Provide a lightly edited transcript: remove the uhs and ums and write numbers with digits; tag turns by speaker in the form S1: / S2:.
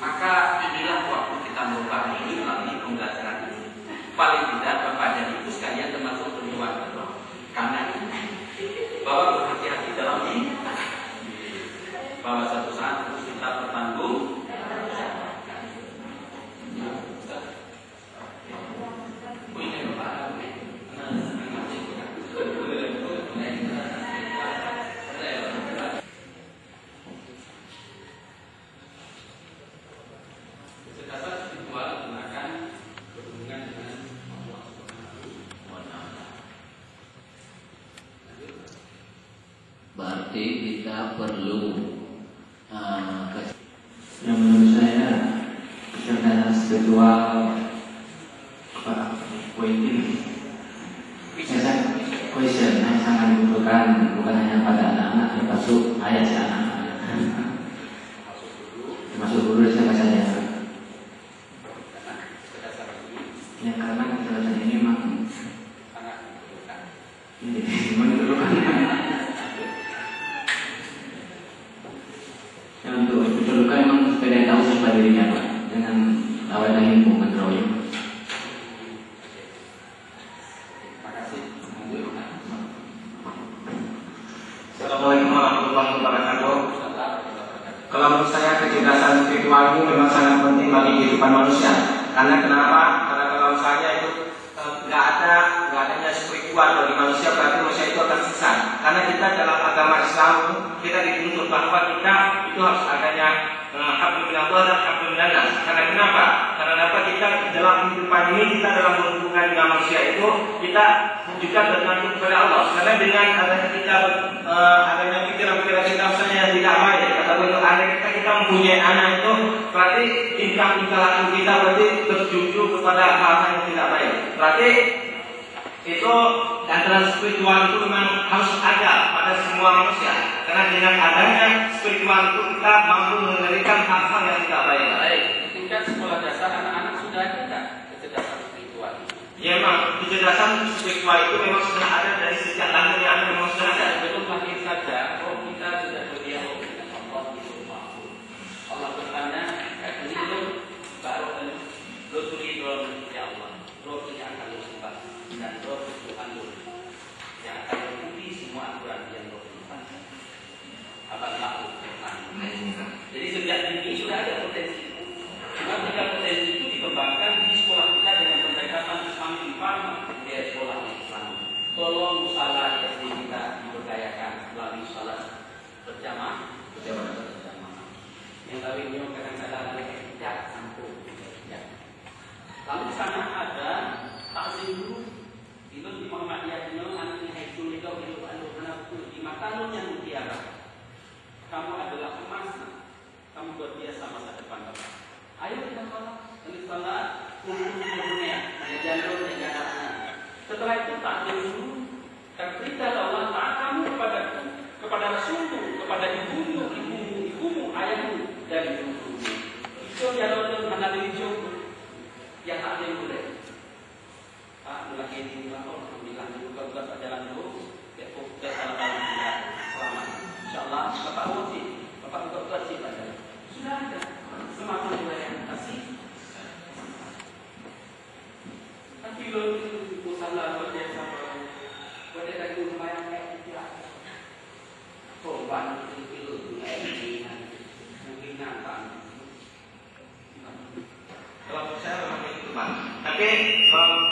S1: Maka inilah waktu kita merubah ini melalui pembelajaran ini. Paling tidak Bapak dan Ibu sekalian termasuk tujuan karena bahwa berhati-hati dalam ini, bahwa suatu saat harus kita bertanggung.
S2: Berarti kita perlu yang menurut saya kecerdasan spiritual question yang sangat dibutuhkan bukan hanya pada anak-anak, termasuk ayah si anak, termasuk guru siapa saja. Ya karena kecerdasan ini memang diperlukan. Yang untuk diperlukan memang supaya tahu siapa dirinya Pak, dengan awal dan ilmu menteroyok.
S3: Assalamualaikum warahmatullahi wabarakatuh. Kalau menurut saya kecerdasan spiritual ini memang sangat penting bagi kehidupan manusia. Karena kenapa? Karena kalau saya itu nggak adanya spiritual bagi manusia, berarti manusia itu akan sesat. Karena kita dalam agama Islam kita dituntut bahwa kita itu harus adanya hablum minallah dan hablum minannas. Karena kenapa? Karena kita dalam kehidupan ini, kita dalam berhubungan dengan manusia itu kita juga bergantung kepada Allah. Karena dengan adanya kita adanya pikiran-pikiran kita misalnya yang tidak baik, ataupun andai kita mempunyai anak itu berarti tingkah laku kita berarti tertuju kepada hal-hal yang tidak baik. Berarti itu antara spiritual itu memang harus ada pada semua manusia. Karena dengan adanya spiritual itu kita mampu mengendalikan hal-hal yang tidak baik.
S1: Baik, tingkat sekolah dasar anak-anak sudah ada tak kecerdasan spiritual?
S3: Ya memang kecerdasan spiritual itu memang sudah ada dari sejak lahirnya anak memang sudah ada.
S1: Belum lahir saja, roh kita sudah berdialog dengan Allah di rumah. Allah bertanya, "Ini baru lo tulis ya Allah, roh ini akan lo simpan dan roh itu akan lo yang akan mengikuti semua aturan yang lo simpan." Apa laku? Jadi sejak dini sudah ada potensi. Cuma jika potensi itu dikembangkan di sekolah kita dengan pendekatan Islami di sekolah Islam. Tolong musalah SD kita diberdayakan melalui salat berjamaah. Yang kawinnya kadang-kadang tidak sanggup. Lalu di sana ada takzim dulu. Itu di Muhammadiyah nanti haitsul liqa itu anak di makanun yang mutiara. Kamu adalah emas. Kamu buat dia sama masa depan kamu. Ayo kita salat untuk dunia, jalur negara. Setelah itu takzim dulu. Dan berita Allah taat kamu kepada Rasulmu, kepada ibumu, ayahmu dan ibumu. Itu jalur mana dijo yang tak ada boleh. Pak, lagi ini lapor bilang dulu kalau jalan dulu, ya fokus salah tidak selamat. Insyaallah Bapak wajib, Bapak wajib pada. Sudah ada semakin yang kasih. Tapi lo salah kerja sama boleh lagi lumayan kayak tidak. Korban itu mungkin nampak.
S3: Kalau saya memang itu Pak. Tapi